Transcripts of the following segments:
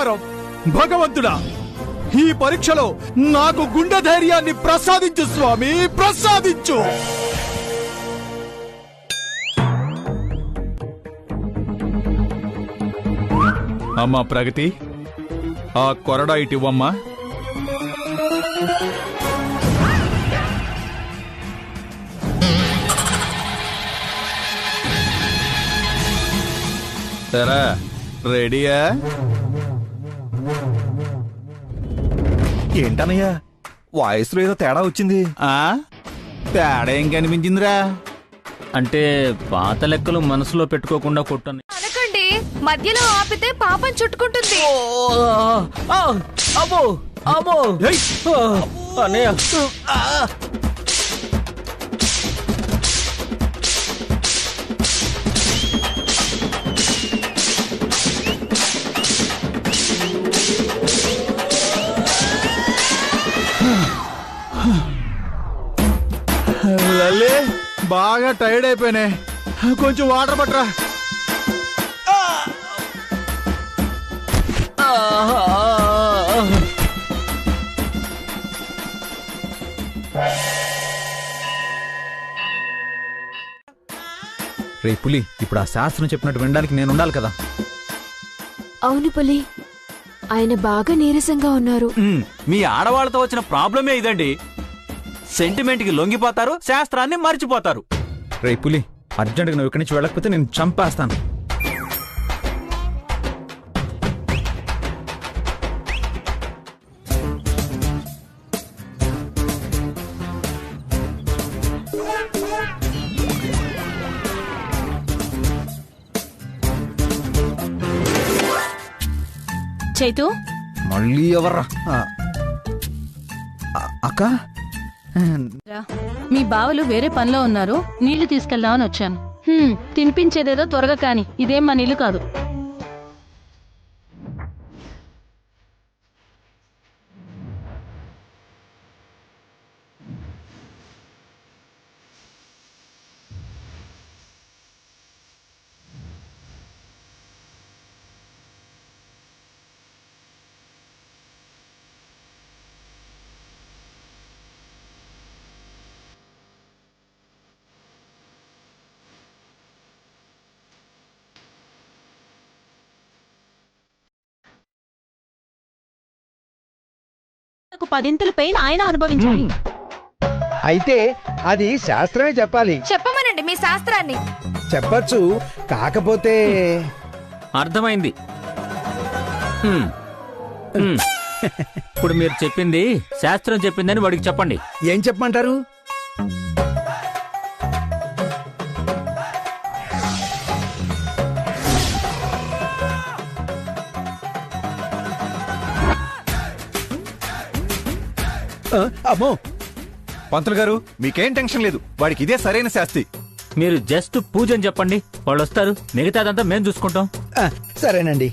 నమస్కారం. భగవంతుడా, ఈ పరీక్షలో నాకు గుండె ధైర్యాన్ని ప్రసాదించు స్వామి, ప్రసాదించు. అమ్మా ప్రగతి, ఆ కొరడా ఇటివ్వమ్మా. సరే, రెడీయా? ఏంటనయ్యా వాయిస్ లో ఏదో తేడా వచ్చింది? తేడా ఏం కనిపించిందిరా? అంటే పాత లెక్కలు మనసులో పెట్టుకోకుండా కొట్టని అనకండి, మధ్యలో ఆపితే పాపం చుట్టుకుంటుంది. అమ్మో అమ్మో అన్నయ్య, లల్లి, బాగా టైర్డ్ అయిపోయినాయి, కొంచెం వాటర్ పట్టరా. రే పులి, ఇప్పుడు ఆ శాస్త్రం చెప్పినట్టు వినడానికి నేను ఉండాలి కదా. అవును పులి, ఆయన బాగా నీరసంగా ఉన్నారు. మీ ఆడవాళ్ళతో వచ్చిన ప్రాబ్లమే ఇదండి. సెంటిమెంట్ కి లొంగిపోతారు, శాస్త్రాన్ని మర్చిపోతారు. రే పులి, అర్జెంటుగా నువ్వు ఇక్కడి నుంచి వెళ్ళకపోతే నేను చంపేస్తాను. చైతు, మళ్ళీ ఎవర్రా? అక్క, మీ బావలు వేరే పనిలో ఉన్నారు, నీళ్లు తీసుకెళ్దామని వచ్చాను. తినిపించేదేదో త్వరగా కాని, ఇదేం మా నీళ్లు కాదు. పదింతల పెయిన్ ఆయన అనుభవించాలి. అయితే అది శాస్త్రమే చెప్పాలి. చెప్పమనండి మీ శాస్త్రాన్ని. చెప్పచ్చు, కాకపోతే అర్థమైంది. ఇప్పుడు మీరు చెప్పింది శాస్త్రం చెప్పిందని వాడికి చెప్పండి. ఏం చెప్పమంటారు? అమ్మో పంతులు గారు, మీకేం టెన్షన్ లేదు, వాడికి ఇదే సరైన శాస్తి. మీరు జస్ట్ పూజ అని చెప్పండి, వాళ్ళు వస్తారు, మిగతాదంతా మేము చూసుకుంటాం. సరేనండి.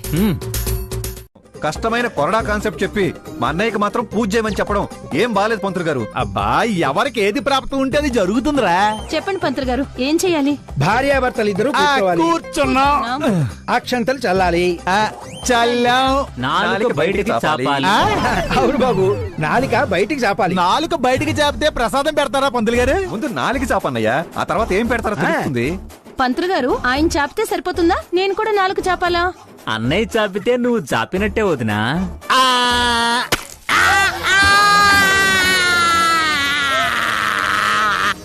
కష్టమైన కొరడా కాన్సెప్ట్ చెప్పి మా అన్నయ్యకి మాత్రం పూజ చేయమని చెప్పడం ఏం బాలేదు పంతులు గారు. అబ్బా, ఎవరికి ఏది ప్రాప్తం ఉంటే అది జరుగుతుందిరా. చెప్పండి పంతులు గారు, ఏం చెయ్యాలి? భార్యాభర్తలు ఇద్దరు కూర్చోవాలి. కూర్చున్నాం, అక్షంతలు చల్లాలి. చల్లాం. నాలుగు బయటికి చాపాలి. అవును బాబు, నాలిక బయటికి చాపాలి. నాలుక బయటికి చాపితే ప్రసాదం పెడతారా పంతులు గారు? ముందు నాలుగు చాపన్నయ్యా, ఆ తర్వాత ఏం పెడతారో తెలుస్తుంది. పంతులు గారు, ఆయన చాపితే సరిపోతుందా, నేను కూడా నాలుగు చాపాలా? అన్నయ్య చాపితే నువ్వు చాపినట్టే వదినా.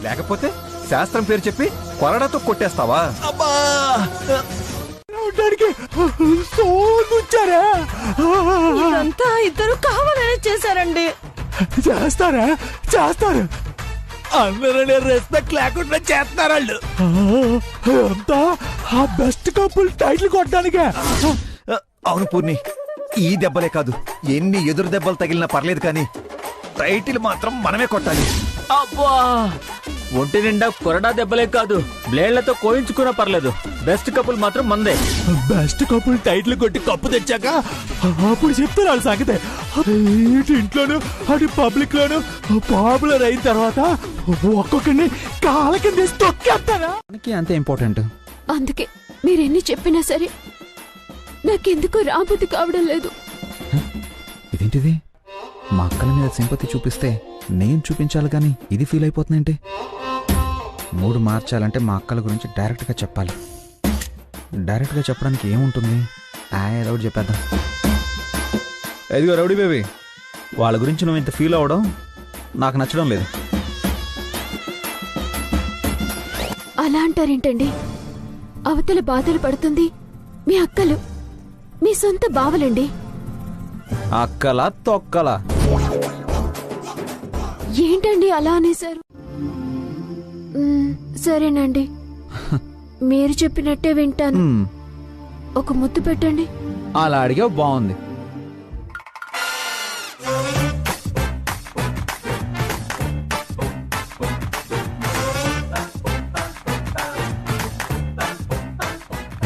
లేకపోతే శాస్త్రం పేరు చెప్పి కొరడాతో కొట్టేస్తావా? అబ్బా, సోదుచ్చారా? ఇదంతా ఇద్దరు కావాలని చేశారండి. చేస్తారా? చేస్తారు. అందరూ రెస్పెక్ట్ లేకుండా చేస్తున్నారు వాళ్ళు. అంతా ఆ బెస్ట్ కపుల్ టైటిల్ కొట్టడానికే. అవును పూర్ణి, ఈ దెబ్బలే కాదు, ఎన్ని ఎదురు దెబ్బలు తగిలినా పర్లేదు కానీ టైటిల్ మాత్రం మనమే కొట్టాలి. అబ్బా, ఒంటి నిండా కొరడా దెబ్బలే కాదు, బ్లేడ్లతో కోయించుకున్నా పర్లేదు, బెస్ట్ కపుల్ మాత్రం మందే. బెస్ట్ కపుల్ టైటిల్ కొట్టి కప్పు తెచ్చాక అప్పుడు చెప్తారు వాళ్ళ సంగతే. ఇటు ఇంట్లోను అటు పబ్లిక్ లోను పాపులర్ అయిన తర్వాత ఒక్కొక్కరిని కాళ్ళ కింద తొక్కేస్తారా? అంతే ఇంపార్టెంట్. అందుకే మీరెన్ని చెప్పినా సరే నాకెందుకు రాబుద్ది కావడం లేదు. ఇదేంటిది? మా అక్కల మీద సింపతి చూపిస్తే నేను చూపించాలి కానీ ఇది ఫీల్ అయిపోతుందేంటి? మూడు మార్చాలంటే మా అక్కల గురించి డైరెక్ట్గా చెప్పాలి. డైరెక్ట్గా చెప్పడానికి ఏముంటుంది? ఏదో ఒకటి చెప్పేద్దాం. ఎదిగో రౌడీ బేబీ, వాళ్ళ గురించి నువ్వు ఇంత ఫీల్ అవ్వడం నాకు నచ్చడం లేదు. అలా అంటారేంటండి? అవతల బాధలు పడుతుంది మీ అక్కలు, మీ సొంత బావలండి. అక్కలా తొక్కలా? ఏంటండి అలా అనేశారు? సరేనండి, మీరు చెప్పినట్టే వింటాను. ఒక ముద్దు పెట్టండి. అలా అడిగా బాగుంది.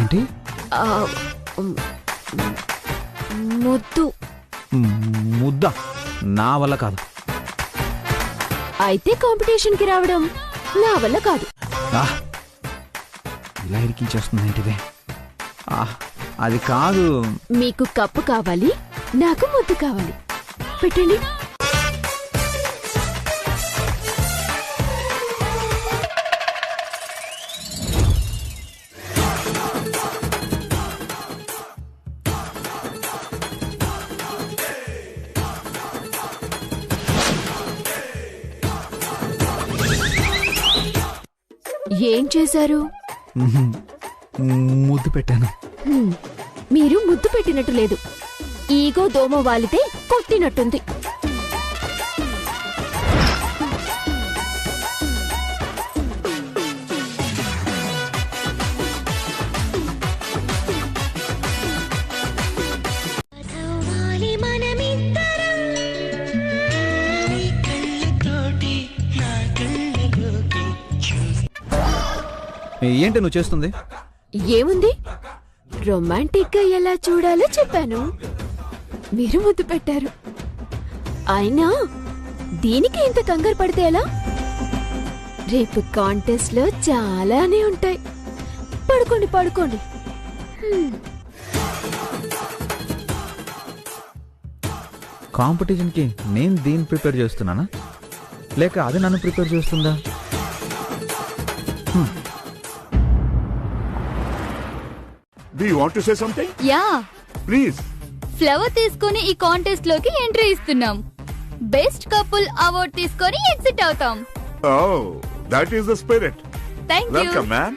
ఏంటి? ముద్దు. ముద్ద నా వల్ల కాదు. అయితే కాంపిటీషన్ కి రావడం నా వల్ల కాదు. ఇలా ఇరికించేస్తుంది ఏంటిదే? అది కాదు. మీకు కప్పు కావాలి, నాకు ముద్దు కావాలి. పెట్టండి. ఏం చేశారు? ముద్దు పెట్టాను. మీరు ముద్దు పెట్టినట్టు లేదు, ఈగో దోమ వాలితే కొట్టినట్టుంది. ఏంటి నువ్వు చేస్తుంది? ఏముంది, రొమాంటిక్ గా ఎలా చూడాలో చెప్పాను, మీరు ముద్దు పెట్టారు. అయినా దీనికి ఇంత కంగారు పడితే ఎలా? రేపు కాంటెస్ట్ లో చాలానే ఉంటాయి. పడుకోండి పడుకోండి. కాంపిటీషన్ కి నేను దీన్ని ప్రిపేర్ చేస్తున్నానా, లేక అది నన్ను ప్రిపేర్ చేస్తుందా? Do you want to say something? Yeah, Please. Flower తీసుకొని ఈ కాంటెస్ట్ లోకి ఎంట్రీ ఇస్తున్నాం. బెస్ట్ కపుల్ అవార్డ్ తీసుకొని ఎగ్జిట్ అవుతాం. Oh, that is the spirit. Thank you. Welcome, man.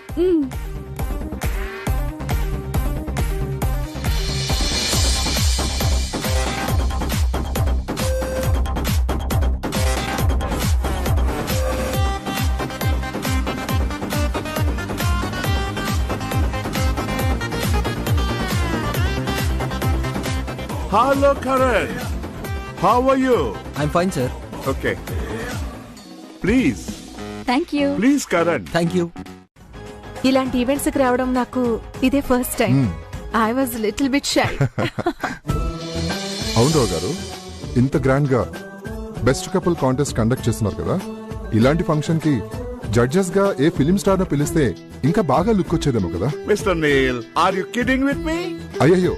Hello, Karan. How are you? I'm fine, sir. Okay. Please. Thank you. Please, Karan. Thank you. ఇలాంటి events కి రావడం నాకు ఇదే first time. I was little bit shy. అవును రావు గారు, ఇంత grand గా best couple contest conduct చేస్తున్నారు కదా, ఇలాంటి ఫంక్షన్ కి జడ్జెస్ గా ఏ ఫిలిం స్టార్ ను పిలిస్తే ఇంకా బాగా లుక్ వచ్చేదేమో కదా. Mr. Neil, are you kidding with me? అయ్యయ్యో,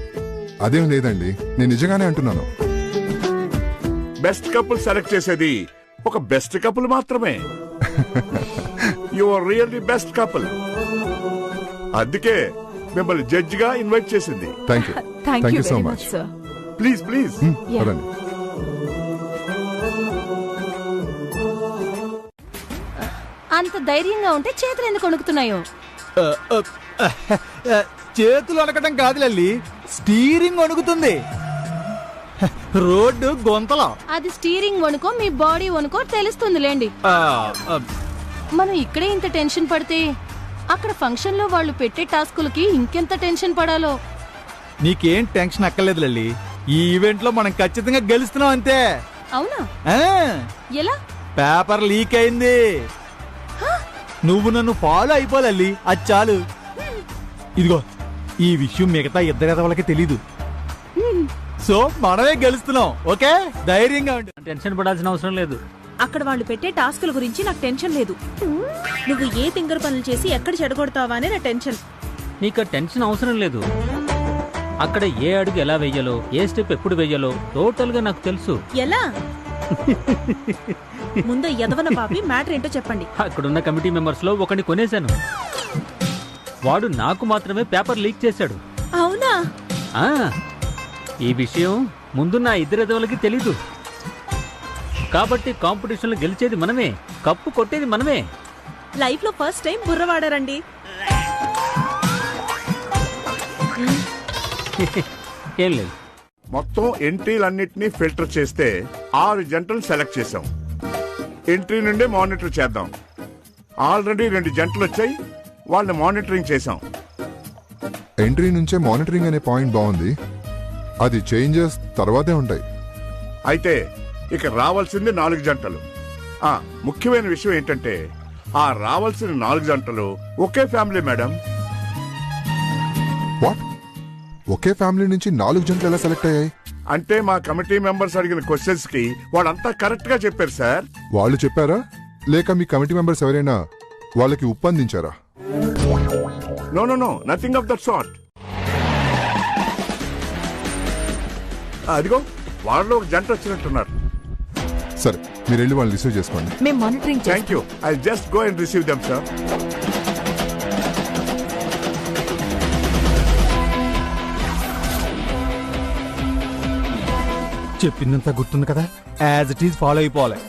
అదేం లేదండి, నేను నిజంగానే అంటున్నాను. బెస్ట్ కపుల్ సెలెక్ట్ చేసేది ఒక బెస్ట్ కపుల్ మాత్రమే. You are really best couple. అందుకే మిమ్మల్ని జడ్జ్ గా ఇన్వైట్ చేసింది. Thank you. Thank you so much. Please please. పదండి. అంత ధైర్యంగా ఉంటే చేతులు ఎందుకు వణుకుతున్నాయో? చేతులు వణకటం కాదు లల్లి, స్టీరింగ్ వణుకుతుంది. రోడ్డు గొంతలో. అది స్టీరింగ్ వణుకో మీ బాడీ వణుకో తెలుస్తుంది లేండి. మనం ఇక్కడే ఇంత టెన్షన్ పడితే అక్కడ ఫంక్షన్ లో వాళ్ళు పెట్టే టాస్కులకి ఇంకెంత టెన్షన్ పడాలో. నీకేం టెన్షన్ అక్కర్లేదు లల్లి, ఈ ఈవెంట్ లో మనం ఖచ్చితంగా గెలుస్తున్నాం అంతే. అవునా? ఎలా? పేపర్ లీక్ అయింది. నువ్వు నన్ను ఫాలో అయిపోలల్లి, అది చాలు. ఇదిగో, ఈ విషయం మిగతా ఇద్దరెదవలకి తెలీదు. సో మనమే గెలుస్తున్నాం. ఓకే, ధైర్యంగా ఉండు. టెన్షన్ పడాల్సిన అవసరం లేదు. అక్కడ వాళ్ళు పెట్టే టాస్కుల గురించి నాకు టెన్షన్ లేదు. నువ్వు ఏ తింగర పనులు చేసి ఎక్కడ చెడగొడతావా అని నా టెన్షన్. నీకు టెన్షన్ అవసరం లేదు. అక్కడ ఏ అడుగు ఎలా వెయ్యాలో, ఏ స్టెప్ ఎప్పుడు వెయ్యాలో టోటల్ గా నాకు తెలుసు. ఎలా? ముందు ఎదవన పాపి మ్యాటర్ ఏంటో చెప్పండి. అక్కడున్న కమిటీ మెంబర్స్ లో ఒకని కొనేశాను. వాడు నాకు మాత్రమే పేపర్ లీక్ చేశాడు. అవునా? ఈ విషయం ముందు నా ఇద్దరు ఎదవలకి తెలీదు. కాబట్టి కాంపిటీషన్ లో గెలిచేది మనమే, కప్పు కొట్టేది మనమే. లైఫ్ లో ఫస్ట్ టైం బుర్ర వాడారండి. ఏం లేదు. మొత్తం ఎంట్రీలన్నింటినీ ఫిల్టర్ చేస్తే 6 జంటలు సెలెక్ట్ చేశాం. ఎంట్రీ నుండి మానిటర్ చేద్దాం. ఆల్రెడీ 2 జంటలు వచ్చాయి, వాళ్ళని మానిటరింగ్ చేశాం. ఎంట్రీ నుంచే మానిటరింగ్ అనే పాయింట్ బాగుంది. అది చేంజెస్ తర్వాతే ఉంటాయి. అయితే ఇక రావాల్సింది 4 జంటలు. ముఖ్యమైన విషయం ఏంటంటే ఆ రావాల్సిన 4 జంటలు ఒకే ఫ్యామిలీ మేడం. వాట్? ఒకే ఫ్యామిలీ నుంచి 4 జంటలు ఎలా సెలెక్ట్ అయ్యాయి? అంటే మా కమిటీ మెంబర్స్ అడిగిన క్వశ్చన్స్ కి వాళ్ళంతా కరెక్ట్ గా చెప్పారు సార్. వాళ్ళు చెప్పారా లేక మీ కమిటీ మెంబర్స్ ఎవరైనా వాళ్ళకి ఉప్పందించారా? No no no, nothing of that sort. అదిగో వాళ్ళలో ఒక జంట వచ్చినట్టున్నారు. సరే, మీరు వెళ్ళి వాళ్ళని రిసీవ్ చేసుకోండి. మేము మానిటరింగ్ చేస్తాం. Thank you. I just go and receive them sir. చెప్పిందంతా గుర్తుంది కదా, యాజ్ ఇట్ ఈజ్ ఫాలో అయిపోవాలి.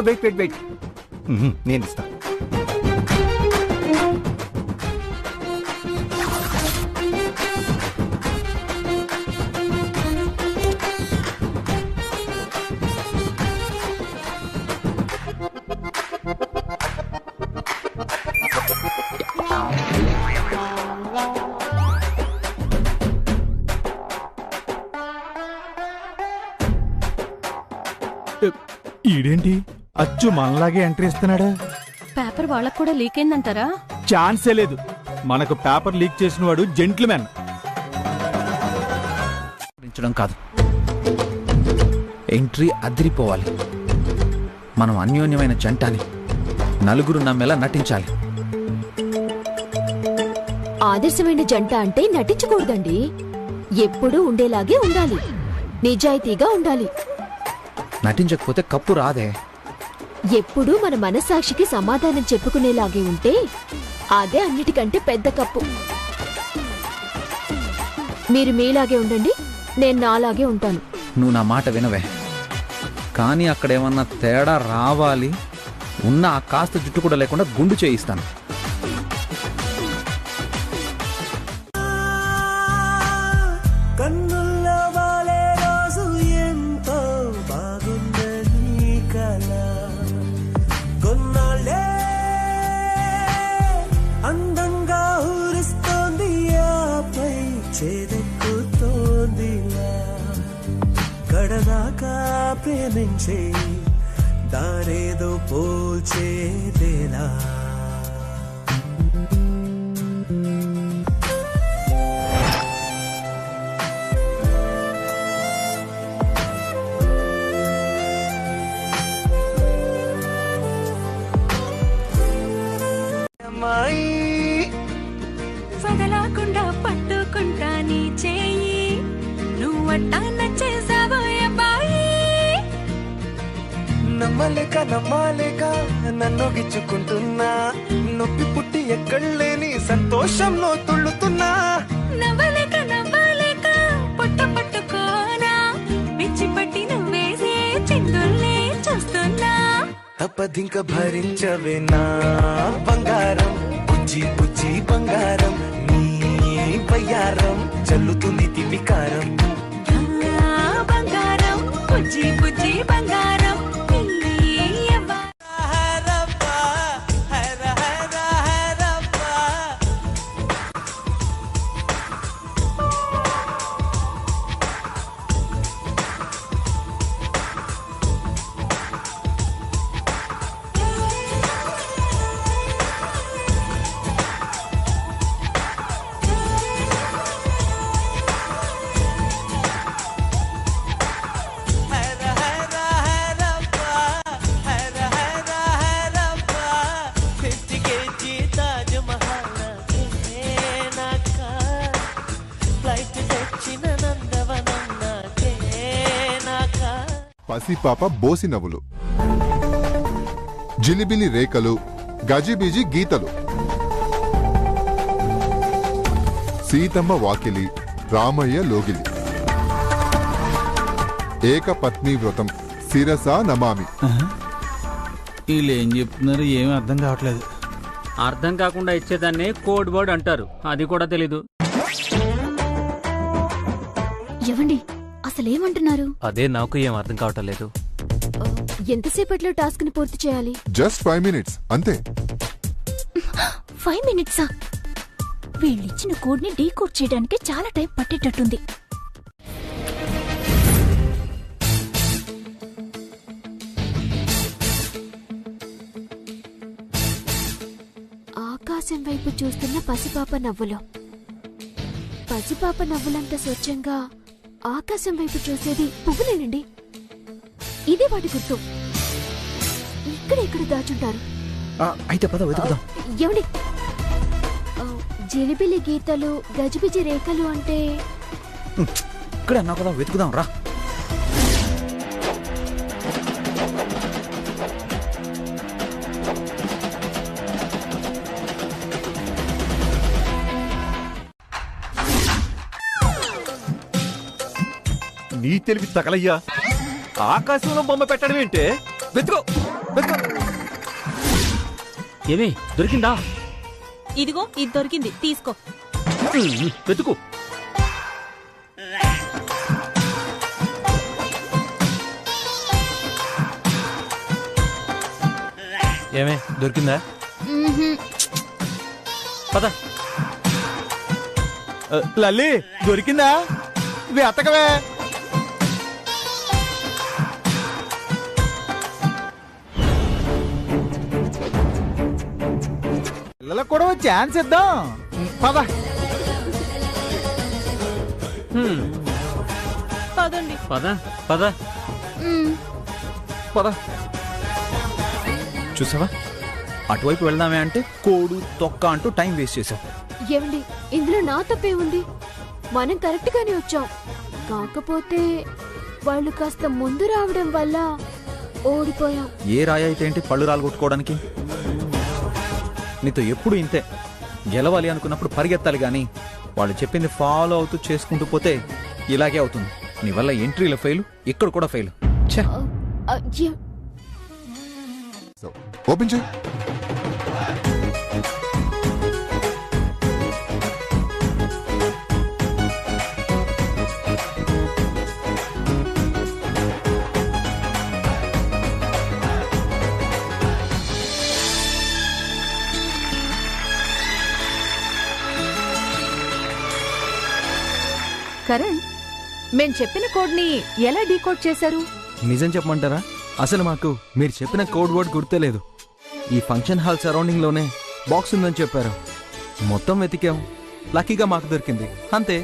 వెయిట్ వెయిట్ వెయిట్, నేను ఇస్తా. ఈడేంటి అచ్చు మనలాగే ఎంట్రీ ఇస్తున్నాడు? పేపర్ వాళ్ళకు కూడా లీక్ అయిందంటారా? ఛాన్సే లేదు. మనకు పేపర్ లీక్ చేసిన వాడు జెంట్ల్మెన్. కాదు, ఎంట్రీ అదిరిపోవాలి. మనం అన్యోన్యమైన జంటని నలుగురు నమ్మేలా నటించాలి. ఆదర్శమైన జంట అంటే నటించకూడదండి. ఎప్పుడూ ఉండేలాగే ఉండాలి, నిజాయితీగా ఉండాలి. నటించకపోతే కప్పు రాదే. ఎప్పుడూ మన మనస్సాక్షికి సమాధానం చెప్పుకునేలాగే ఉంటే అదే అన్నిటికంటే పెద్ద కప్పు. మీరు మీలాగే ఉండండి, నేను నాలాగే ఉంటాను. నువ్వు నా మాట వినవే, కానీ అక్కడేమన్నా తేడా రావాలి, ఉన్న ఆ కాస్త జుట్టు కూడా లేకుండా గుండు చేయిస్తాను. ప్రేమించే దారేదో పోల్చేదేలా. వదలకుండా పట్టుకుంటా నీ చేయి, నువ్వట్టా నచ్చేసావో అబ్బాయి. నమ్మలేక నమ్మాలేక నన్ను గిచ్చుకుంటున్నా, నొప్పి పుట్టి ఎక్కడలేని సంతోషంలో తుళ్ళుతున్నా. నవ్వలేక నవ్వలేక పొట్ట పట్టుకోనా, పిచ్చి పట్టి నువ్వేసే చిందుల్నే చూస్తున్నా. తప్పదింక భరించవే నా బంగారం, బుజ్జి బుజ్జి బంగారం, నీ బయ్యారం చల్లుతుంది తిమికారం. బంగారం బుజ్జి బుజ్జి బంగారం. పసిపాప బోసి నవ్వులు, జిలిబిలి రేఖలు, గజిబిజి గీతలు, సీతమ్మ వాకిలి, రామయ్య లోగిలి, ఏకపత్ని వ్రతం, శిరస నమామి. వీళ్ళు ఏం చెప్తున్నారు ఏమీ అర్థం కావట్లేదు. అర్థం కాకుండా ఇచ్చేదాన్నే కోడ్ వర్డ్ అంటారు, అది కూడా తెలీదు. ఎవండి అసలేమంటున్నారు? అదే నాకు ఏం అర్థం కావటం లేదు. ఎంతసేపట్లో టాస్క్ ని పూర్తి చేయాలి? జస్ట్ 5 minutes అంతే. 5 minutes? వీళ్ళిచ్చిన కోడ్ ని డీకోడ్ చేయడానికి చాలా టైం పట్టేటట్టుంది. ఆకాశం వైపు చూస్తున్న పసిపాప నవ్వులు. పసిపాప నవ్వులంత స్వచ్ఛంగా ఆకాశం వైపు చూసేది పువ్వులేనండి. ఇదే వాటి గుర్తు. ఇక్కడ దాచుంటారు. అయితే పద వెతుకుదాం. ఏమండి, జిలిబిలి గీతలు, గజిబిజి రేఖలు అంటే ఇక్కడ అన్నా కదా, వెతుకుదాం రా. నీ తెలివి తగలయ్యా, ఆకాశంలో బొమ్మ పెట్టడం ఏంటే? వెతుకో వెతుకో. ఏమే దొరికిందా? ఇదిగో ఇది దొరికింది, తీసుకో. వెతుకు. ఏమే దొరికిందా? పద. లల్లి దొరికిందా? వెతకవే. పిల్లలకు కూడా ఛాన్స్ ఇద్దాం. పద. పదండి. పద పద పద. చూసావా, అటువైపు వెళ్దామే అంటే కోడు తొక్క అంటూ టైం వేస్ట్ చేసావు. ఏమండి, ఇందులో నా తప్పే ఉంది. మనం కరెక్ట్ గానే వచ్చాం. కాకపోతే వాళ్ళు కాస్త ముందు రావడం వల్ల ఓడిపోయాం. ఏ రాయి అయితే ఏంటి పళ్ళు రాలు కొట్టుకోవడానికి? నీతో ఎప్పుడు ఇంతే. గెలవాలి అనుకున్నప్పుడు పరిగెత్తాలి గాని వాళ్ళు చెప్పింది ఫాలో అవుతూ చేసుకుంటూ పోతే ఇలాగే అవుతుంది. నీ వల్ల ఎంట్రీలో ఫెయిల్, ఇక్కడ కూడా ఫెయిల్. ఓపెన్ చేయి. కరణ్, మేం చెప్పిన కోడ్ ని ఎలా డీకోడ్ చేశారు? నిజం చెప్పమంటారా? అసలు మాకు మీరు చెప్పిన కోడ్ వర్డ్ గుర్తులేదు. ఈ ఫంక్షన్ హాల్ సరౌండింగ్ లోనే బాక్స్ ఉందని చెప్పారు. మొత్తం వెతికాం, లక్కీగా మాకు దొరికింది, అంతే.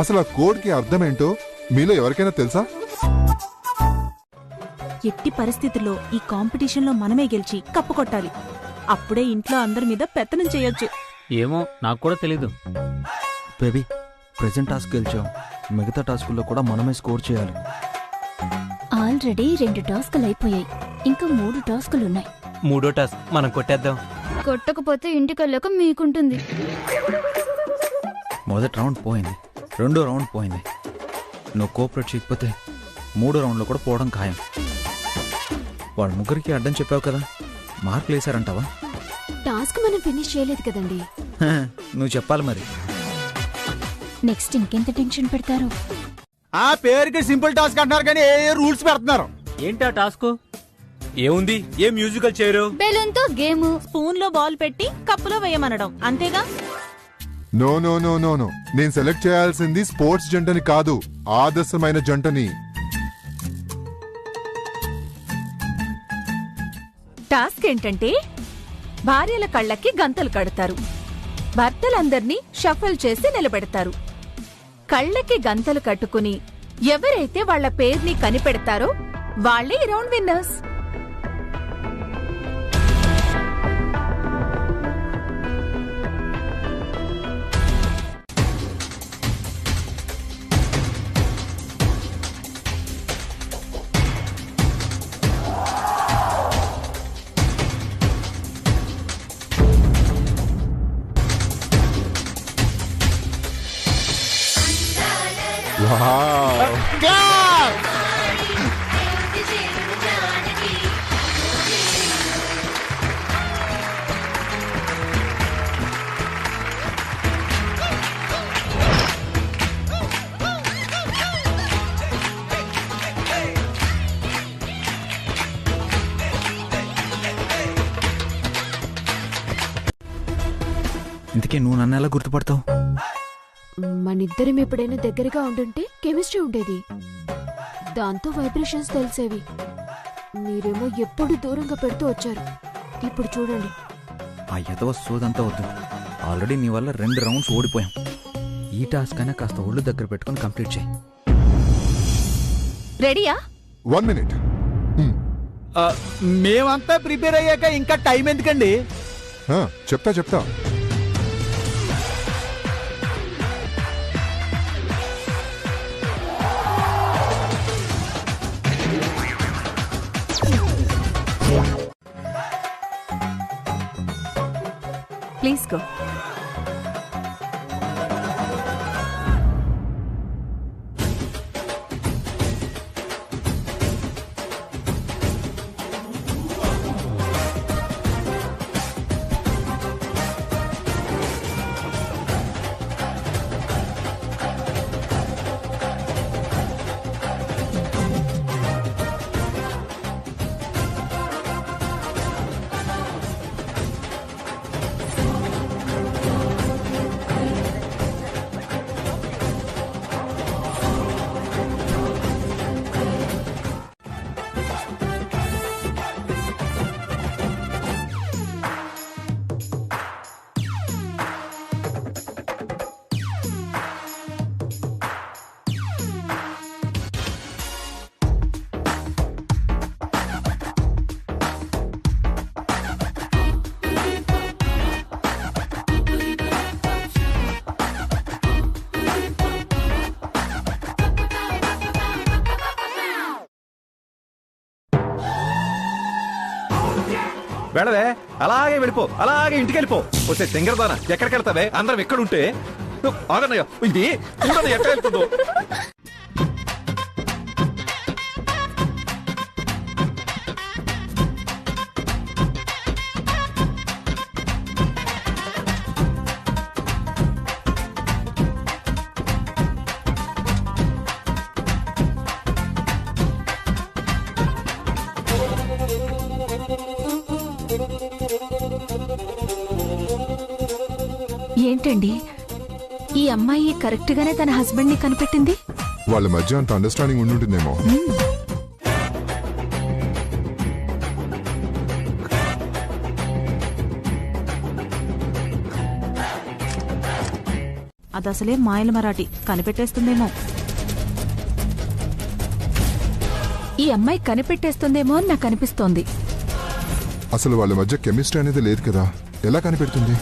అసలు ఆ కోడ్ కి అర్థం ఏంటో మీలో ఎవరికైనా తెలుసా? ఎట్టి పరిస్థితుల్లో ఈ కాంపిటీషన్ లో మనమే గెలిచి కప్పు కొట్టాలి. అప్పుడే ఇంట్లో అందరి మీద పెత్తనం చేయొచ్చు. ఏమో నాకు కూడా తెలీదు. బేబీ, ప్రెజెంట్ టాస్క్ గెలిచాం, మిగతా టాస్కుల్లో కూడా మనమే స్కోర్ చేయాలి. ఆల్రెడీ 2 టాస్కులు అయిపోయాయి, ఇంకా 3 టాస్కులున్నాయి. 3వ టాస్క్ మనం కొట్టేద్దాం. కొట్టకపోతే ఇంటికెళ్ళాక మీకుంటుంది. మొదటి రౌండ్ పోయింది, 2వ రౌండ్ పోయింది. నువ్వు కోఆపరేట్ చేయకపోతే 3వ రౌండ్లో కూడా పోవడం ఖాయం. వాళ్ళ ముగ్గురికి అడ్డం చెప్పావు కదా, మార్కులు వేశారంటావా? టాస్క్ మనం ఫినిష్ చేయలేదు కదండి. నువ్వు చెప్పాలి మరి. నెక్స్ట్ ఇంకెంత టెన్షన్ పెడతారు? ఆ పేరుకి సింపుల్ టాస్క్ అంటున్నారు కానీ ఏ రూల్స్ పెడుతున్నారు. ఏంటా టాస్క్? ఏముంది, ఏ మ్యూజికల్ చైరు, బెలూన్ తో గేమ్, స్పూన్ లో బాల్ పెట్టి కప్పులో వేయమనడం, అంతేగా? No no no no no, నేను సెలెక్ట్ చేయాల్సింది స్పోర్ట్స్ జంటని కాదు, ఆదర్శమైన జంటని. టాస్క్ ఏంటంటే భార్యల కళ్ళకి గంతలు కడతారు, భర్తలందర్నీ షఫల్ చేసి నిలబెడతారు. కళ్ళకి గంతలు కట్టుకుని ఎవరైతే వాళ్ల పేరుని కనిపెడతారో వాళ్లే ఈ రౌండ్ విన్నర్స్. ఇంతకీ నువ్వు నన్ను ఎలా గుర్తుపడతావు? మనిద్దరం ఎప్పుడైనా దగ్గరగా ఉండుంటే కెమిస్ట్రీ ఉండేది, దాంతో వైబ్రేషన్స్ తెలిసేవి. మీరేమో ఎప్పుడు దూరంగా పెడుతూ వచ్చారు. ఇప్పుడు చూడండి. ఆ ఎదవ సోదంతా వద్దు. ఆల్రెడీ నీ వల్ల 2 రౌండ్స్ ఓడిపోయాం. ఈ టాస్క్ అయినా కాస్త ఒళ్ళు దగ్గర పెట్టుకుని కంప్లీట్ చేయి. రెడీయా? 1 minute. మేమంతా ప్రిపేర్ అయ్యాక ఇంకా టైం ఎందుకండి? చెప్తా. Please go. వెళ్ళవే, అలాగే వెళ్ళిపో, అలాగే ఇంటికి వెళ్ళిపో. వస్తే తెంగరదానా ఎక్కడికి వెళ్తావే? అందరం ఎక్కడుంటే ఆగన్నయ్య, ఇది చూడన్నయ్య ఎక్కడ వెళ్తుందో. ఏంటండి, ఈ అమ్మాయి కరెక్ట్ గానే తన హస్బెండ్ ని కనిపెట్టింది? వాళ్ళ మధ్య అంత అండర్స్టాండింగ్ ఉండుంటుందేమో. అదసలే మాయల మరాఠీ, కనిపెట్టేస్తుందేమో. ఈ అమ్మాయి కనిపెట్టేస్తుందేమో అని నాకు అనిపిస్తోంది. అసలు వాళ్ళ మధ్య కెమిస్ట్రీ అనేది లేదు కదా, ఎలా కనిపెడుతుంది?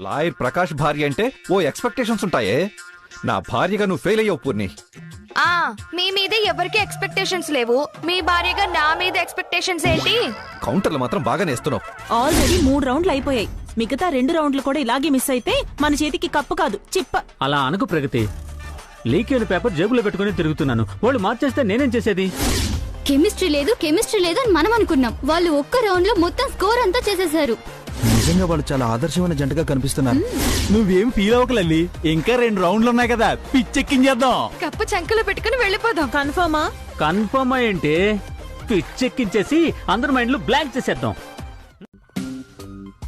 లాయర్ ప్రకాష్ భార్య అంటే ఓ ఎక్స్పెక్టేషన్స్ ఉంటాయే. నా భార్యగా నువ్వు ఫెయిల్ అయ్యావు పూర్ణి. మీ మీద ఎవరికి ఎక్స్పెక్టేషన్స్ లేవు, మీ భార్యగా నా మీద ఎక్స్పెక్టేషన్స్ ఏంటి? కౌంటర్లు మాత్రం బాగానే ఇస్తున్నావు. ఆల్రెడీ 3 రౌండ్లు అయిపోయాయి. మిగతా 2 రౌండ్లు కూడా ఇలాగే మిస్ అయితే మన చేతికి కప్పు కాదు, చిప్ప. అలా అనుకు ప్రగతి. లీక్ అయిన పేపర్ జేబులో పెట్టుకుని తిరుగుతున్నాను. వాళ్ళు మార్చేస్తే నేనేం చేసేది? కెమిస్ట్రీ లేదు అని మనం అనుకున్నాం. వాళ్ళు ఒక్క రౌండ్ లో మొత్తం స్కోర్ అంతా చేసేశారు. నిజంగా వాళ్ళు చాలా ఆదర్శమైన జంటగా కనిపిస్తున్నారు. నువ్వేం ఫీల్ అవ్వక లల్లి, ఇంకా 2 రౌండ్లు ఉన్నాయి కదా, పిచ్చెక్కించేద్దాం. కప్పు చంకలో పెట్టుకుని వెళ్ళిపోదాం. కన్ఫర్మ్ ఏంటి? పిచ్చెక్కించేసి అందరి మైండ్లు బ్లాంక్ చేసేద్దాం.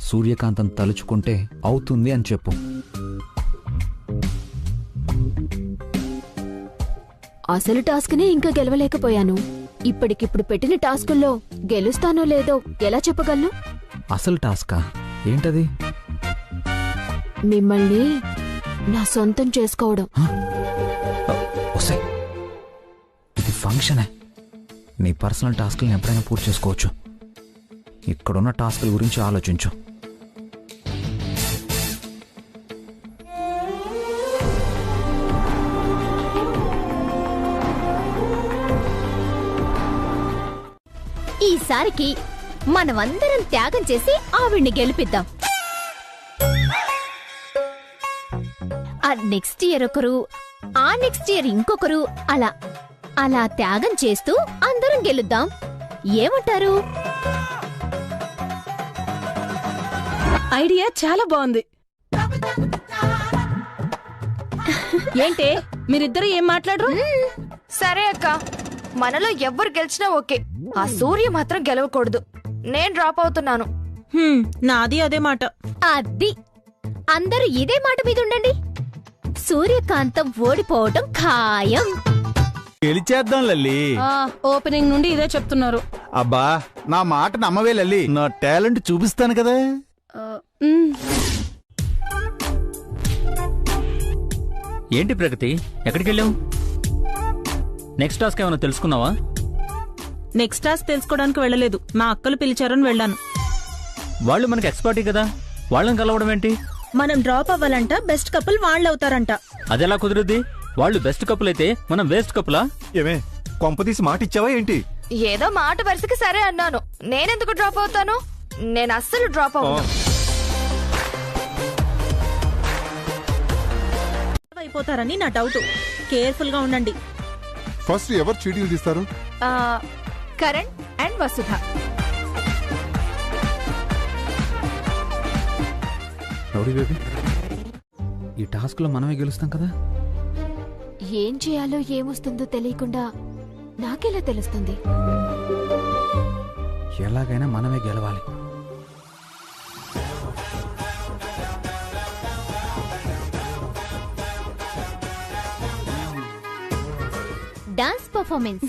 సూర్యకాంతం తలుచుకుంటే అవుతుంది అని చెప్పు. అసలు టాస్క్ ని ఇంకా గెలవలేకపోయాను. ఇప్పటికిప్పుడు పెట్టిన టాస్కుల్లో గెలుస్తానో లేదో ఎలా చెప్పగలను? అసలు టాస్కా ఏంటది? మిమ్మల్ని నా సొంతం చేసుకోవడం. ఇది ఫంక్షనే. నీ పర్సనల్ టాస్క్ని ఎప్పుడైనా పూర్తి చేసుకోవచ్చు. ఇక్కడున్న టాస్కుల గురించి ఆలోచించు. ఈసారికి మనమందరం త్యాగం చేసి ఆవిడ్ని గెలిపిద్దాం. ఆ నెక్స్ట్ ఇయర్ ఒకరు, ఆ నెక్స్ట్ ఇయర్ ఇంకొకరు, అలా అలా త్యాగం చేస్తూ అందరం గెలుద్దాం. ఏమంటారు? ఐడియా చాలా బాగుంది. ఏంటే మీరిద్దరు ఏం మాట్లాడరు? సరే అక్క, మనలో ఎవ్వరు గెలిచినా ఓకే. ఆ సూర్య మాత్రం గెలవకూడదు. నేను డ్రాప్ అవుతున్నాను. నాది అదే మాట. అది అందరూ ఇదే మాట మీద ఉండండి. సూర్యకాంతం ఓడిపోవటం ఖాయం. గెలిచేద్దాం లల్లి. ఓపెనింగ్ నుండి ఇదే చెప్తున్నారు. అబ్బా, నా మాట నమ్మవే లల్లి. నా టాలెంట్ చూపిస్తాను కదా. ఏంటి ప్రగతి, ఎక్కడికి వెళ్ళావు? నెక్స్ట్ టాస్క్ ఏమైనా తెలుసుకున్నావా? నెక్స్ట్ టాస్క్ తెలుసుకోవడానికి వెళ్ళలేదు. మా అక్కలు పిలిచారని వెళ్ళాను. వాళ్ళు మనకి ఎక్స్పర్టీ కదా, వాళ్ళని కలవడం ఏంటి? మనం డ్రాప్ అవ్వాలంట, బెస్ట్ కపుల్ వాళ్ళు అవుతారంట. అదెలా కుదురుద్ది? వాళ్ళు బెస్ట్ కపుల్ అయితే మనం వేస్ట్ కపులా? ఏమే కొంపదీసి మాట ఇచ్చావా ఏంటి? ఏదో మాట వరుసకి సరే అన్నాను. నేనెందుకు డ్రాప్ అవుతాను? నేను అస్సలు డ్రాప్ అవును. అయిపోతారని నా డౌట్. కేర్ఫుల్ గా ఉండండి. ఫస్ట్ ఎవరు చీటీలు తీస్తారు? Karan and Vasudha. Rowdy baby, ఈ టాస్క్ లో మనమే గెలుస్తాం కదా. ఏం చేయాలో ఏమొస్తుందో తెలియకుండా నాకెలా తెలుస్తుంది? ఎలాగైనా మనమే గెలవాలి. Dance performance.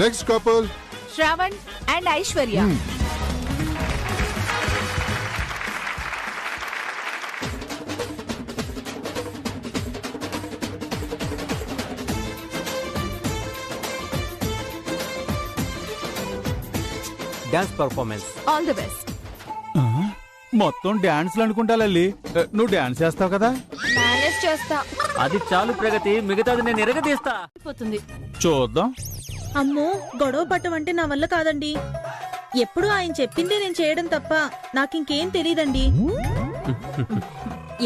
Next couple Shravan and Aishwarya. Dance performance. All the best. మొత్తం డాన్స్లు అనుకుంటా లల్లి. నువ్వు డాన్స్ చేస్తావు కదా? మేనేజ్ చేస్తా. అది చాలు ప్రగతి, మిగతాది నేను ఎరగదీస్తా. చూద్దాం. అమ్మో, గొడవ పట్టం అంటే నా వల్ల కాదండి. ఎప్పుడు ఆయన చెప్పిందే నేను చేయడం తప్ప నాకింకేం తెలీదండి.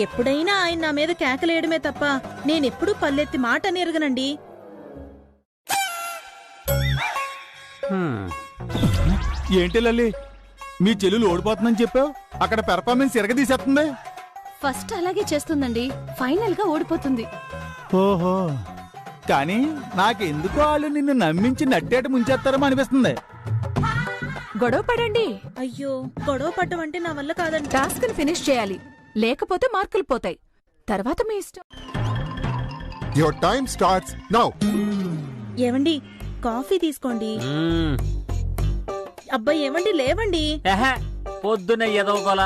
ఎప్పుడైనా ఆయన నా మీద కేకలేయడమే తప్ప నేనెప్పుడు పల్లెత్తి మాట నెరగనండి. ఏంటి లల్లి, మీ చెల్లెలు ఓడిపోతుందని చెప్పావు, అక్కడ పెర్ఫార్మెన్స్ ఎరగదీసేస్తుంది. ఫస్ట్ అలాగే చేస్తుందండి, ఫైనల్ గా ఓడిపోతుంది. ఓహో, కానీ నాకెందుకు వాళ్ళు నిన్ను నమ్మించి నట్టేట ముంచేస్తారో అనిపిస్తుంది. గొడవ పడండి. అయ్యో, గొడవ పట్టం అంటే నా వల్ల కాదండి. టాస్క్ ని ఫినిష్ చేయాలి, లేకపోతే మార్కులు పోతాయి. తర్వాత మీ ఇష్టం. Your time starts now. ఏవండి, కాఫీ తీసుకోండి. అబ్బాయి ఏమండి, లేవండి. పొద్దున ఎదవగోలా.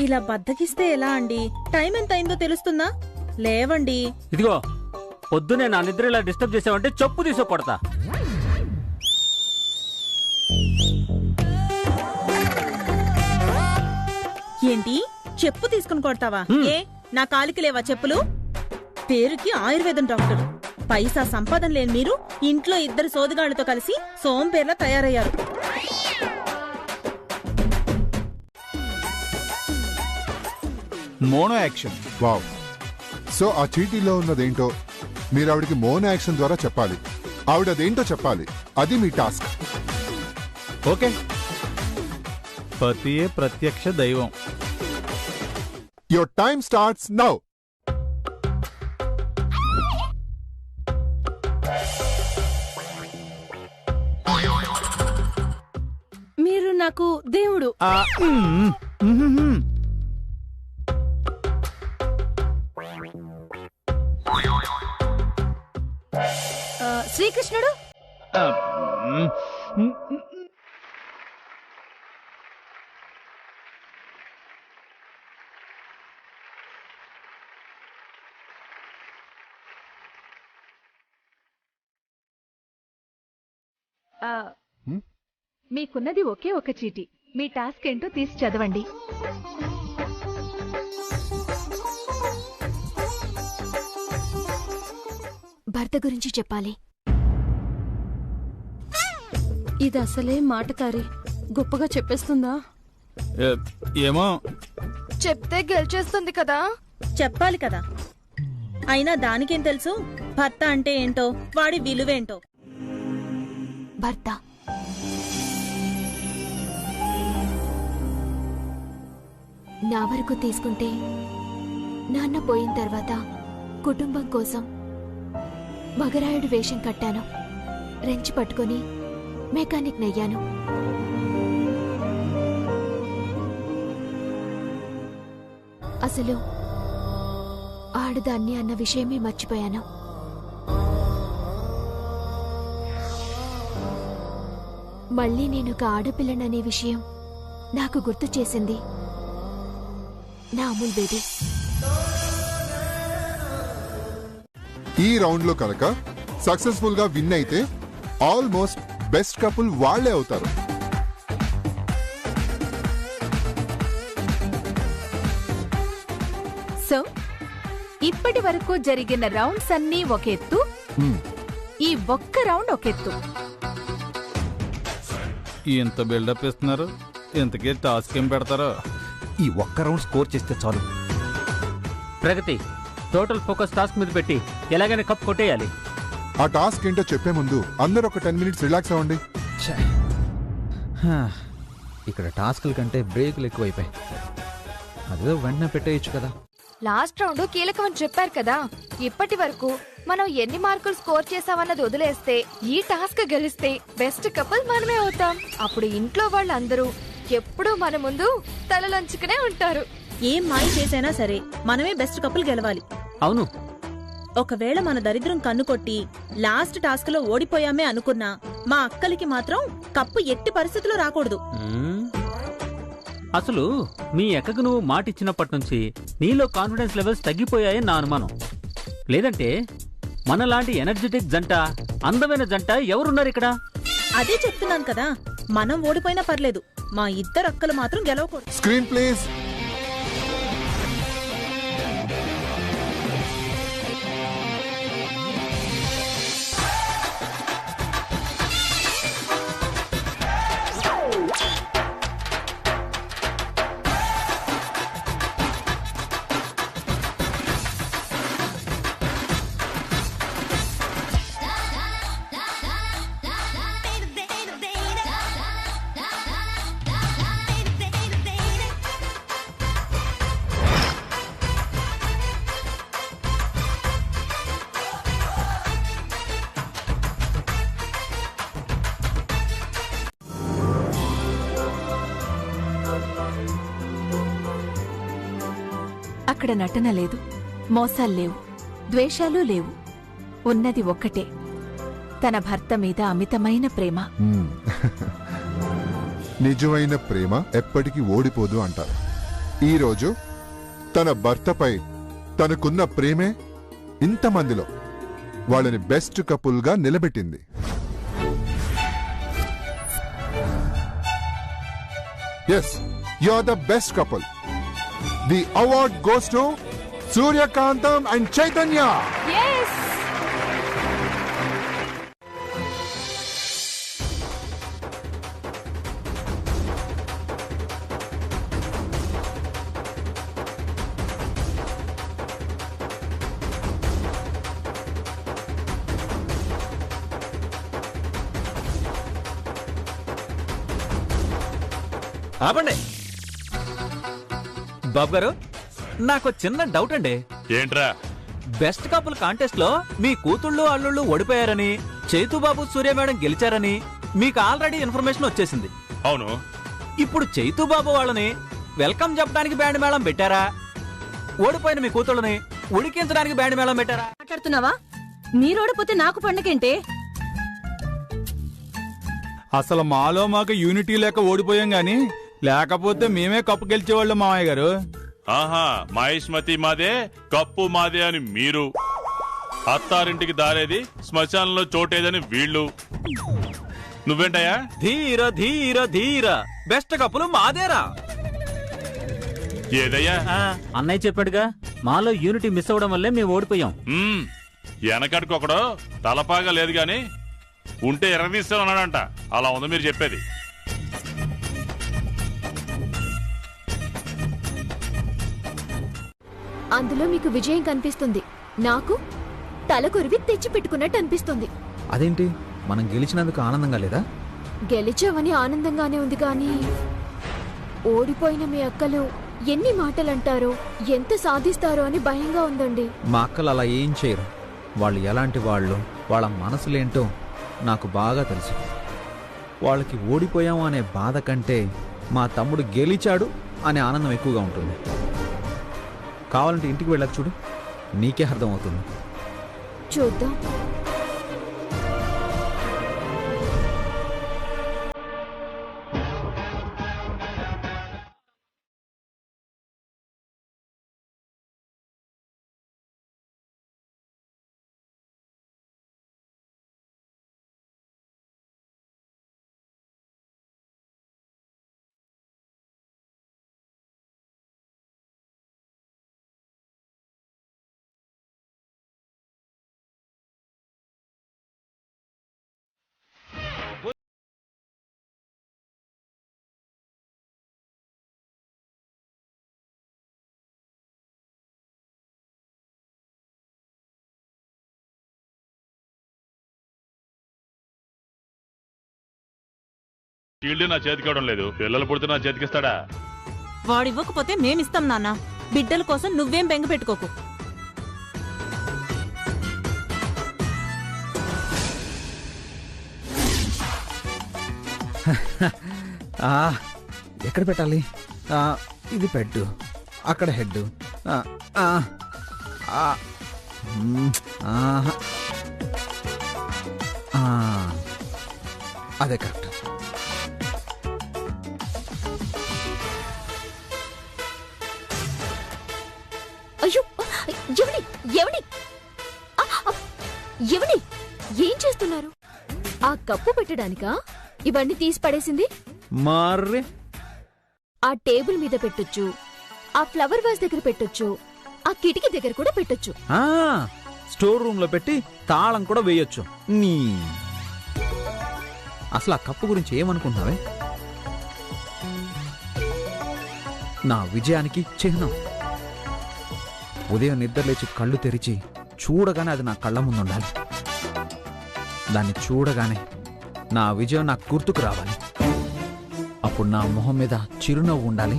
ఇలా బద్దకిస్తే ఎలా అండి? టైం ఎంత అయిందో తెలుస్తుందా? లేవండి. ఇదిగో, పొద్దునే నా నిద్ర ఇలా డిస్టర్బ్ చేసావంటే చెప్పు తీసో కొడతా. ఏంటి, చెప్పు తీసుకుని కొడతావా? ఏ నా కాలికి లేవా చెప్పులు? పేరుకి ఆయుర్వేదం డాక్టర్, పైసా సంపాదన లేని మీరు ఇంట్లో ఇద్దరు సోదిగాళ్లతో కలిసి సోంపేర్లా తయారయ్యారు. Mono action. వావ్. సో ఆ చీటీలో ఉన్నదేంటో మీరు ఆవిడకి మోనో యాక్షన్ ద్వారా చెప్పాలి. ఆవిడదేంటో చెప్పాలి. అది మీ టాస్క్. ఓకే. పతియే ప్రత్యక్ష దైవం. Your time starts now. మీరు నాకు దేవుడు. శ్రీకృష్ణుడు. మీకున్నది ఒకే ఒక చీటీ. మీ టాస్క్ ఏంటో తీసి చదవండి. భర్త గురించి చెప్పాలి. ఇది అసలే మాటకారి, గొప్పగా చెప్పేస్తుందా? ఏమో. చెప్తే గెలిచేస్తుంది కదా. చెప్పాలి కదా. అయినా దానికేం తెలుసు భర్త అంటే ఏంటో, వాడి విలువేంటో. భర్త నా వరకు తీసుకుంటే, నాన్న పోయిన తర్వాత కుటుంబం కోసం మగరాయుడు వేషం కట్టాను. రెంచి పట్టుకొని మెకానిక్ నయ్యాను. అసలు ఆడదాన్ని అన్న విషయమే మర్చిపోయాను. మళ్ళీ నేనొక ఆడపిల్లననే విషయం నాకు గుర్తు చేసింది నా అమూల్ బేబీ. ఈ రౌండ్ లో కనుక సక్సెస్ఫుల్ గా విన్ అయితే ఆల్మోస్ట్ బెస్ట్ కపుల్ వాళ్లే అవుతారు. సో ఇప్పటి వరకు జరిగిన రౌండ్స్ అన్నీ ఒక ఎత్తు, ఈ ఒక్క రౌండ్ ఒక ఎత్తు. ఎంత బిల్డప్ ఇస్తున్నారు. ఇంతకీ టాస్క్ ఏం పెడతారో. ఈ ఒక్క రౌండ్ స్కోర్ చేస్తే చాలు. ప్రగతి, టోటల్ ఫోకస్ టాస్క్ మీద పెట్టి ఎలాగైనా కప్ కొట్టేయాలి. ఆ టాస్క్ ఏంటో చెప్పే ముందు అందరూ ఒక 10 minutes రిలాక్స్ అవ్వండి. ఇక్కడ టాస్క్ల కంటే బ్రేక్లు ఎక్కువైపోయాయి. అదేదో వెంటనే పెట్టేయచ్చు కదా. లాస్ట్ రౌండ్ కీలకమని చెప్పారు కదా. ఇప్పటి వరకు మనం ఎన్ని మార్కులు స్కోర్ చేసామన్నది వదిలేస్తే, ఈ టాస్క్ గెలిస్తే బెస్ట్ కపుల్ మనమే అవుతాం. అప్పుడు ఇంట్లో వాళ్ళందరూ ఎప్పుడూ మన ముందు తలలంచుకునే ఉంటారు. ఏం మాయ చేసైనా సరే మనమే బెస్ట్ కపుల్ గెలవాలి. అవును. ఒకవేళ మన దరిద్రం కన్ను కొట్టి లాస్ట్ టాస్క్ లో ఓడిపోయామే అనుకున్నా, మా అక్కలికి మాత్రం కప్పు ఎట్టి పరిస్థితుల్లో రాకూడదు. అసలు మీ ఎక్కకు నువ్వు మాటిచ్చినప్పటి నుంచి నీలో కాన్ఫిడెన్స్ లెవెల్స్ తగ్గిపోయాయని నా అనుమానం. లేదంటే మనలాంటి ఎనర్జెటిక్ జంట, అందమైన జంట ఎవరున్నారు ఇక్కడ? అదే చెప్తున్నాను కదా, మనం ఓడిపోయినా పర్లేదు, మా ఇద్దరు అక్కలు మాత్రం గెలవకూడదు. Screen please. అక్కడ నటన లేదు, మోసాలు లేవు, ద్వేషాలు లేవు. ఉన్నది ఒక్కటే, తన భర్త మీద అమితమైన ప్రేమ. నిజమైన ప్రేమ ఎప్పటికీ ఓడిపోదు అంటారు. ఈరోజు తన భర్తపై తనకున్న ప్రేమే ఇంతమందిలో వాళ్ళని బెస్ట్ కపుల్ గా నిలబెట్టింది. Yes, you are the best couple. The award goes to Suryakantham and Chaitanya. ఆపండి బాబు గారు, నాకు చిన్న డౌట్ అండి. ఏంట్రా? బెస్ట్ కపుల్ కాంటెస్ట్ లో మీ కూతుళ్ళు అల్లుళ్ళు ఓడిపోయారని, చైతూబాబు సూర్య మేడం గెలిచారని మీకు ఆల్రెడీ ఇన్ఫర్మేషన్ వచ్చేసింది. అవును. ఇప్పుడు చైతూబాబు వాళ్ళని వెల్కమ్ చెప్పడానికి బ్యాండ్ మేళం పెట్టారా, ఓడిపోయిన మీ కూతుళ్ళని ఉడికించడానికి బ్యాండ్ మేళం పెట్టారా? మాట్లాడుతున్నావా? మీరు ఓడిపోతే నాకు పండగేంటే? అసలు మాలో మాకు యూనిటీ లేక ఓడిపోయాం గాని, లేకపోతే మేమే కప్పు గెలిచేవాళ్ళం మామయ్య గారు. ఆహా, మహేష్మతి మాదే కప్పు మాదే అని మీరు, అత్తారింటికి దారేది శ్మశానంలో చోటేదని వీళ్ళు. నువ్వేంటయ్యా? ధీర ధీర ధీర, బెస్ట్ కప్పులు మాదేరా. ఏదయ్యా? అన్నయ్య చెప్పాడుగా, మాలో యూనిటీ మిస్ అవడం వల్లే మేము ఓడిపోయాం. వెనకడుకొకడు తలపాగా లేదు గాని ఉంటే ఎర్రదీస్తానన్నాడంట. అలా ఉంది మీరు చెప్పేది. అందులో మీకు విజయం కనిపిస్తుంది, నాకు తలకొరివి తెచ్చి పెట్టుకున్నట్టు అనిపిస్తుంది. అదేంటి, మనం గెలిచినందుకు ఆనందంగా లేదా? గెలిచావని ఆనందంగానే ఉంది కానీ, ఓడిపోయిన మీ అక్కలు ఎన్ని మాటలంటారో, ఎంత సాధిస్తారో అని భయంగా ఉందండి. మా అక్కలు అలా ఏం చేయరు. వాళ్ళు ఎలాంటి వాళ్ళు, వాళ్ళ మనసులేంటో నాకు బాగా తెలుసు. వాళ్ళకి ఓడిపోయాము అనే బాధ కంటే మా తమ్ముడు గెలిచాడు అనే ఆనందం ఎక్కువగా ఉంటుంది. కావాలంటే ఇంటికి వెళ్ళక చూడు, నీకే అర్థమవుతుంది. చూద్దాం. షీల్డ్ నా చేతికివ్వడం లేదు, పిల్లలు పుడితే నా చేతికిస్తాడా? వాడివ్వకపోతే మేమిస్తాం నాన్న. బిడ్డల కోసం నువ్వేం బెంగ పెట్టుకోకు. ఎక్కడ పెట్టాలి? ఇది పెట్టు, అక్కడ హెడ్. అదే కరెక్ట్. అయ్యో, ఎవడి ఎవడి ఎవడి ఏం చేస్తున్నారు? ఆ కప్పు పెట్టడానికా ఇవన్నీ తీసి పడేసింది? మర్రే, ఆ టేబుల్ మీద పెట్టొచ్చు, ఆ ఫ్లవర్ వాజ్ దగ్గర పెట్టొచ్చు, ఆ కిటికీ దగ్గర కూడా పెట్టొచ్చు. స్టోర్ రూమ్ లో పెట్టి తాళం కూడా వేయొచ్చు. నీ అసలు ఆ కప్పు గురించి ఏమనుకుంటున్నావే? నా విజయానికి చిహ్నం. ఉదయం నిద్రలేచి కళ్ళు తెరిచి చూడగానే అది నా కళ్ళ ముందుండాలి. దాన్ని చూడగానే నా విజయం నాకు గుర్తుకు రావాలి. అప్పుడు నా మొహం మీద చిరునవ్వు ఉండాలి,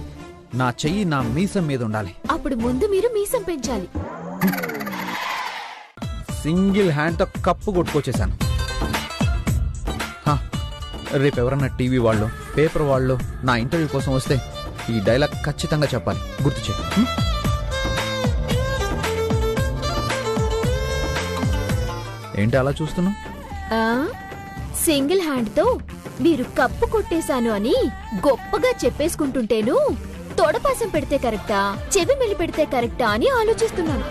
నా చెయ్యి నా మీసం మీద ఉండాలి. అప్పుడు ముందు మీరు మీసం పెంచాలి. సింగిల్ హ్యాండ్తో కప్పు కొట్టుకొచ్చేశాను. రేపు ఎవరన్నా టీవీ వాళ్ళు, పేపర్ వాళ్ళు నా ఇంటర్వ్యూ కోసం వస్తే ఈ డైలాగ్ ఖచ్చితంగా చెప్పాలి. గుర్తు చేయి. ఏంటి అలా చూస్తున్నావు? సింగిల్ హ్యాండ్ తో మీరు కప్పు కొట్టేశాను అని గొప్పగా చెప్పేసుకుంటుంటేను తొడపాసం పెడితే కరెక్టా, చెవి మెలి పెడితే కరెక్టా అని ఆలోచిస్తున్నాను.